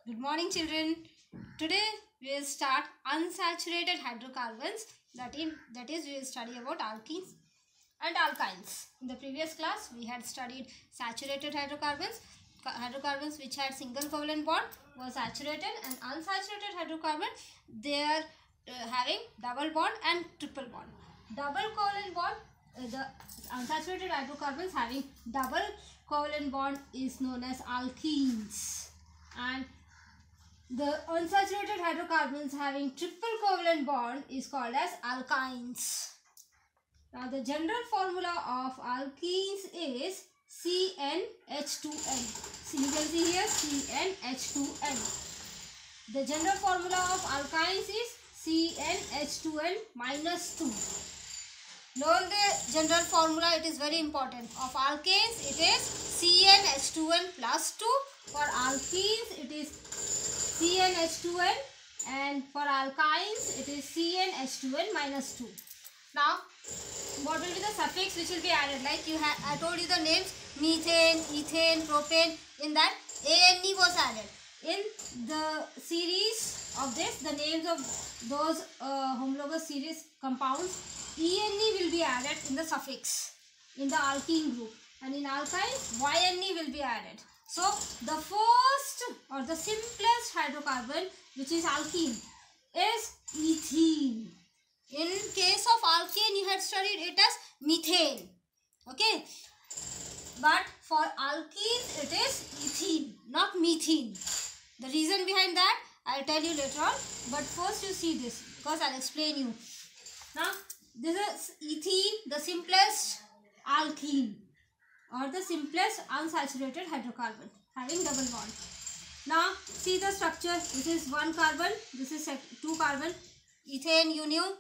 Good morning, children. Today we will start unsaturated hydrocarbons. That is, we will study about alkenes and alkynes. In the previous class, we had studied saturated hydrocarbons. Hydrocarbons which had single covalent bond were saturated, and unsaturated hydrocarbon, they are having double bond and triple bond. Double covalent bond, the unsaturated hydrocarbons having double covalent bond is known as alkenes, and the unsaturated hydrocarbons having triple covalent bond is called as alkynes. Now the general formula of alkenes is CnH2n. So you can see here CnH2n. The general formula of alkynes is CnH2n minus 2. Learn the general formula, it is very important. Of alkanes it is CnH2n plus 2. For alkenes it is CnH2n, and for alkynes it is CnH2n minus 2. Now what will be the suffix which will be added? Like I told you the names methane, ethane, propane. In that ANE was added. In the series of this, the names of those homologous series compounds, ENE will be added in the suffix in the alkene group, and in alkynes YNE will be added. So the first or the simplest hydrocarbon which is alkene is ethene. In case of alkane you had studied it as methane. Okay. But for alkene it is ethene, not methane. The reason behind that I will tell you later on. But first you see this because I will explain you. Now this is ethene, the simplest alkene or the simplest unsaturated hydrocarbon having double bond. Now see the structure. This is one carbon, this is two carbon. Ethane you knew,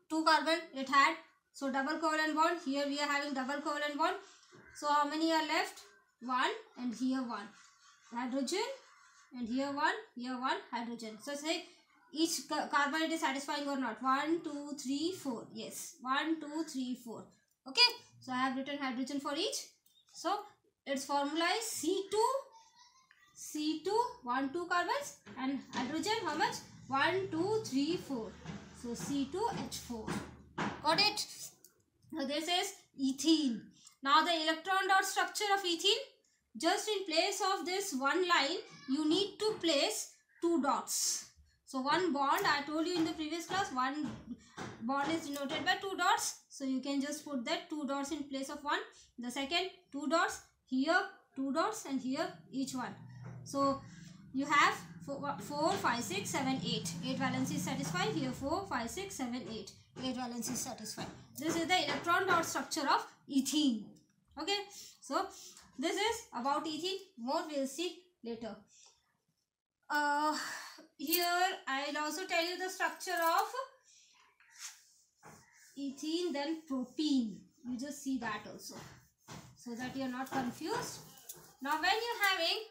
two carbon it had. So double covalent bond. Here we are having double covalent bond. So how many are left? One, and here one hydrogen, and here one hydrogen. So say each carbon it is satisfying or not. 1, 2, 3, 4. Yes, 1, 2, 3, 4. Okay. So I have written hydrogen for each. So its formula is C2, 1, 2 carbons, and hydrogen how much? 1, 2, 3, 4. So C2H4. Got it? So this is ethene. Now the electron dot structure of ethene, just in place of this one line, you need to place two dots. So one bond, I told you in the previous class, one bond is denoted by two dots. So you can just put that two dots in place of one. The second, two dots, here two dots, and here each one. So you have 4, 5, 6, 7, 8. 8 valencies satisfied. Here 4, 5, 6, 7, 8. 8 valencies satisfied. This is the electron dot structure of ethene. Okay. So this is about ethene. More we will see later. Here I will also tell you the structure of ethene, then propene. You just see that also, so that you are not confused. Now when you are having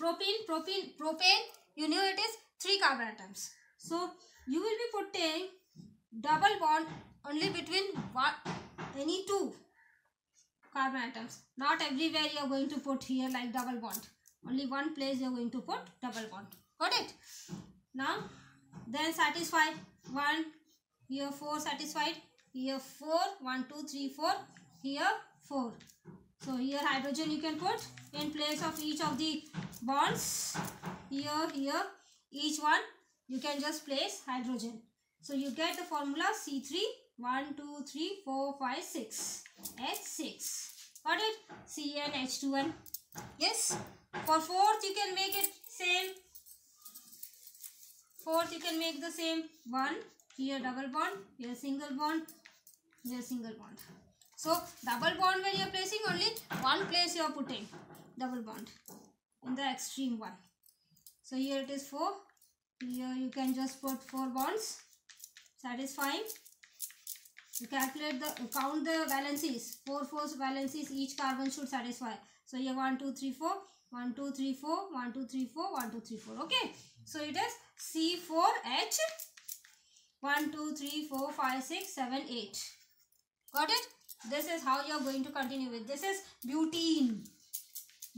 propane, you know it is 3 carbon atoms. So you will be putting double bond only between any 2 carbon atoms. Not everywhere you are going to put here like double bond. Only one place you are going to put double bond. Got it? Now then satisfy 1, here 4 satisfied, here 4, 1, 2, 3, 4, here 4. So here hydrogen you can put in place of each of the bonds. Here each one you can just place hydrogen. So you get the formula C3, 1, 2, 3, 4, 5, 6. H6. Got it? CnH2n. Yes. For fourth you can make it same. Fourth you can make the same. 1, here double bond, here single bond, here single bond. So double bond, when you are placing, only one place you are putting double bond in the extreme one. So here it is 4. Here you can just put 4 bonds. Satisfying. You calculate count the valencies. 4 valencies each carbon should satisfy. So here 1, 2, 3, 4. 1, 2, 3, 4. 1, 2, 3, 4. 1, 2, 3, 4. Okay. So it is C4H 1, 2, 3, 4, 5, 6, 7, 8. Got it? This is how you are going to continue with. This is butene.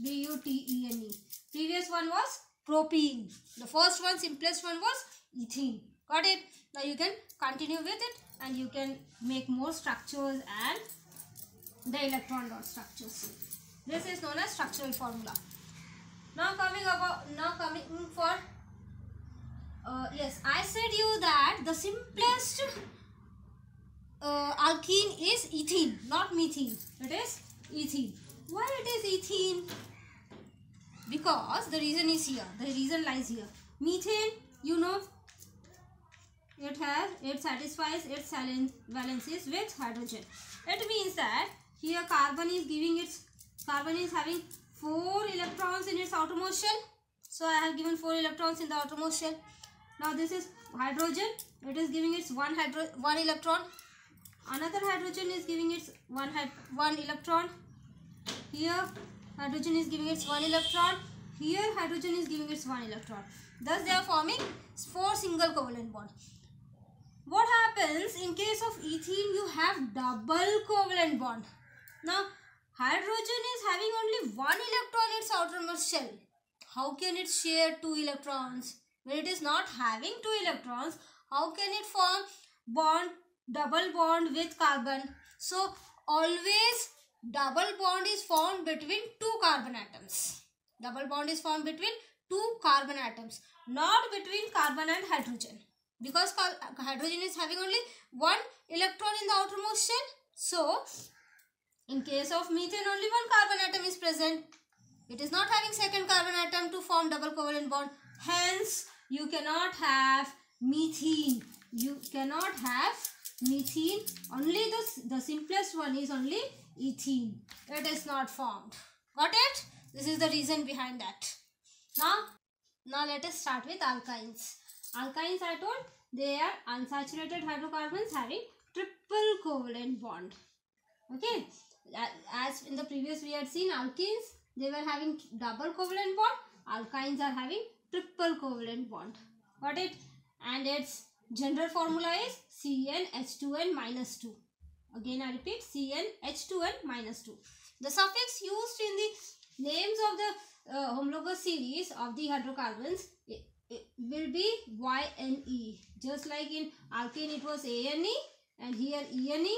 B-U-T-E-N-E. Previous one was propene. The first one, simplest one was ethene. Got it? Now you can continue with it and you can make more structures and the electron dot structures. This is known as structural formula. Now coming for yes, I said you that the simplest alkene is ethene, not methane. It is ethene. Why it is ethene? Because the reason is here. The reason lies here. Methane, you know, it satisfies its valencies with hydrogen. It means that here carbon is having 4 electrons in its outermost shell. So I have given 4 electrons in the outermost shell. Now this is hydrogen. It is giving its one electron. Another hydrogen is giving its one electron. Here hydrogen is giving its 1 electron. Here hydrogen is giving its 1 electron. Thus they are forming 4 single covalent bonds. What happens in case of ethene? You have double covalent bond. Now hydrogen is having only 1 electron in its outermost shell. How can it share 2 electrons? When it is not having 2 electrons, how can it form double bond with carbon? So always double bond is formed between 2 carbon atoms. Double bond is formed between 2 carbon atoms, not between carbon and hydrogen. Because hydrogen is having only 1 electron in the outermost shell. So in case of methane, only 1 carbon atom is present. It is not having second carbon atom to form double covalent bond. Hence, you cannot have methane. You cannot have methane. Only the simplest one is only ethene. It is not formed. Got it? This is the reason behind that. Now let us start with alkynes. Alkynes, I told, they are unsaturated hydrocarbons having triple covalent bond. Okay. As in the previous we had seen alkenes, they were having double covalent bond. Alkynes are having triple covalent bond. Got it? And its general formula is CnH2n minus 2. Again I repeat, CnH2n minus 2. The suffix used in the names of the homologous series of the hydrocarbons it will be YNE. Just like in alkane it was ANE and here ENE.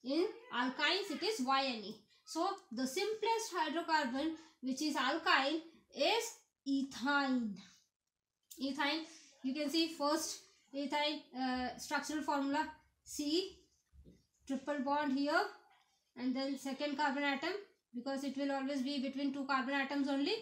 In alkynes it is YNE. So the simplest hydrocarbon which is alkyne is ethyne. Ethyne, you can see first ethyne structural formula C, triple bond here, and then second carbon atom, because it will always be between 2 carbon atoms only.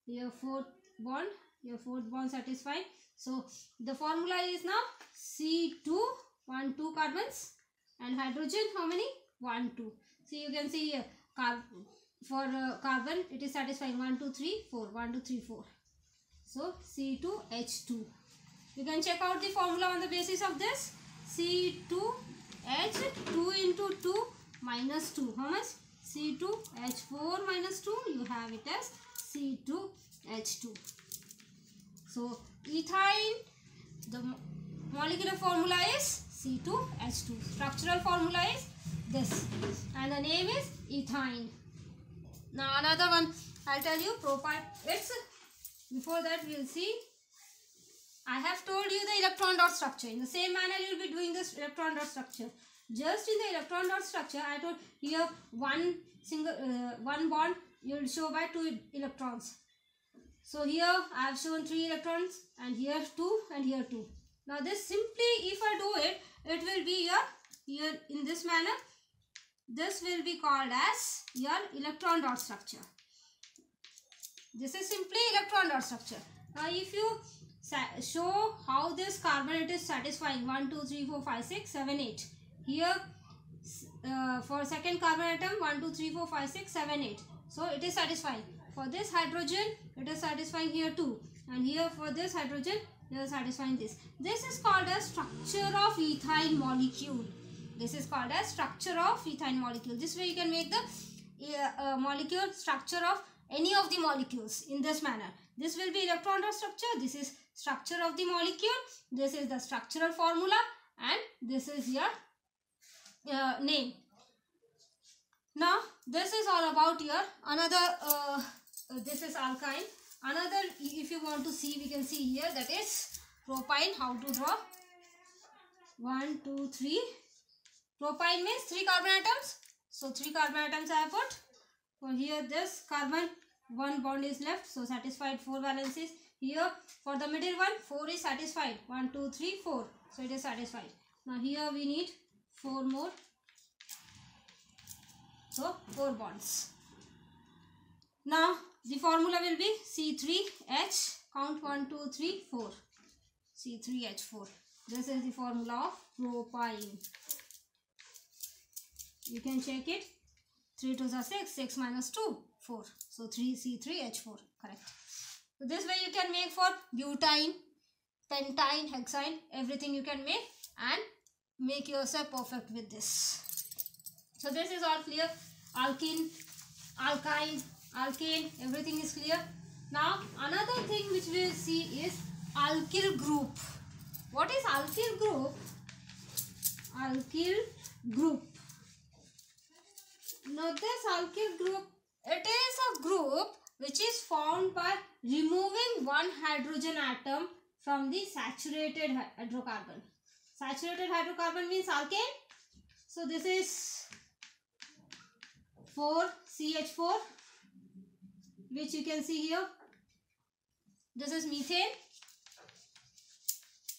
Here fourth bond, here fourth bond satisfied. So the formula is now C2, 1, 2 carbons, and hydrogen how many? 1, 2. So you can see here carbon it is satisfying 1, 2, 3, 4. 1, 2, 3, 4. So C2H2. You can check out the formula on the basis of this. C2H 2 into 2 minus 2. How much? C2H4 minus 2. You have it as C2H2. So ethyne, the molecular formula is C2H2. Structural formula is this. And the name is ethyne. Now another one, I'll tell you, propyne. Before that we will see. I have told you the electron dot structure. In the same manner you will be doing this electron dot structure. Just in the electron dot structure, I told here one bond you will show by 2 electrons. So here I have shown 3 electrons and here 2 and here 2. Now this simply, if I do it, it will be here in this manner. This will be called as your electron dot structure. This is simply electron dot structure. Now if you show how this carbon it is satisfying 1, 2, 3, 4, 5, 6, 7, 8. Here for second carbon atom 1, 2, 3, 4, 5, 6, 7, 8. So it is satisfying. For this hydrogen it is satisfying here 2. And here for this hydrogen they are satisfying this. This is called as structure of ethyne molecule. This is called as structure of ethyne molecule. This way you can make the molecule structure of any of the molecules in this manner. This will be electron dot structure. This is structure of the molecule. This is the structural formula and this is your name. Now this is all about your another this is alkyne. Another, if you want to see, we can see here, that is propyne. How to draw? 1, 2, 3. Propyne means 3 carbon atoms. So 3 carbon atoms I have put. For here this carbon, 1 bond is left. So satisfied 4 valencies. Here for the middle one, 4 is satisfied. 1, 2, 3, 4. So it is satisfied. Now here we need 4 more. So 4 bonds. Now the formula will be C3H. Count 1, 2, 3, 4. C3H4. This is the formula of propyne. You can check it. 3 2s are 6. 6 minus 2, 4. So 3C3H4. Correct. So this way you can make for butane, pentyne, hexyne. Everything you can make and make yourself perfect with this. So this is all clear. Alkene, alkyne, alkane. Everything is clear. Now another thing which we will see is alkyl group. What is alkyl group? Alkyl group. Now this alkyl group, it is a group which is formed by removing one hydrogen atom from the saturated hydrocarbon. Saturated hydrocarbon means alkane. So this is 4CH4, which you can see here. This is methane.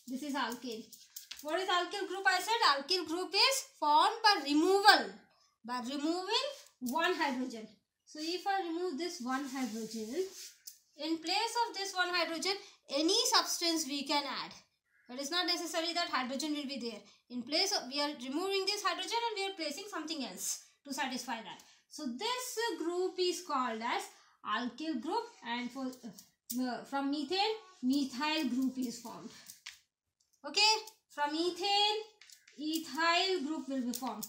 This is alkane. What is alkyl group? I said alkyl group is formed by removing one hydrogen. So if I remove this one hydrogen, in place of this one hydrogen, any substance we can add. It is not necessary that hydrogen will be there. In place of, we are removing this hydrogen and we are placing something else to satisfy that. So this group is called as alkyl group, and for from methane, methyl group is formed. Okay, from ethane, ethyl group will be formed.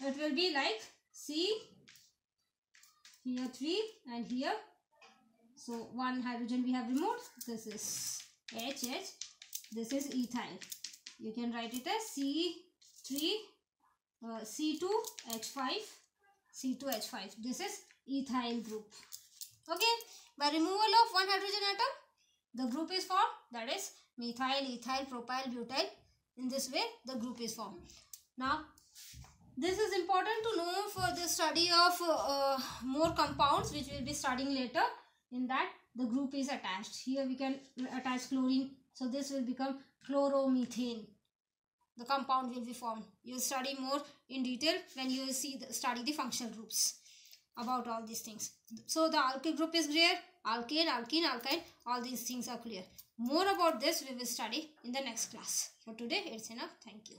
It will be like C, here 3 and here. So one hydrogen we have removed. This is HH. This is ethyl. You can write it as C3, C2H5, C2H5. This is ethyl group. Okay, by removal of one hydrogen atom, the group is formed. That is methyl, ethyl, propyl, butyl. In this way, the group is formed. Now, this is important to know for the study of more compounds, which we will be studying later. In that, the group is attached. Here we can attach chlorine. So this will become chloromethane. The compound will be formed. You will study more in detail when you will study the functional groups about all these things. So the alkyl group is clear. Alkane, alkene, alkyne. All these things are clear. More about this we will study in the next class. For today, it's enough. Thank you.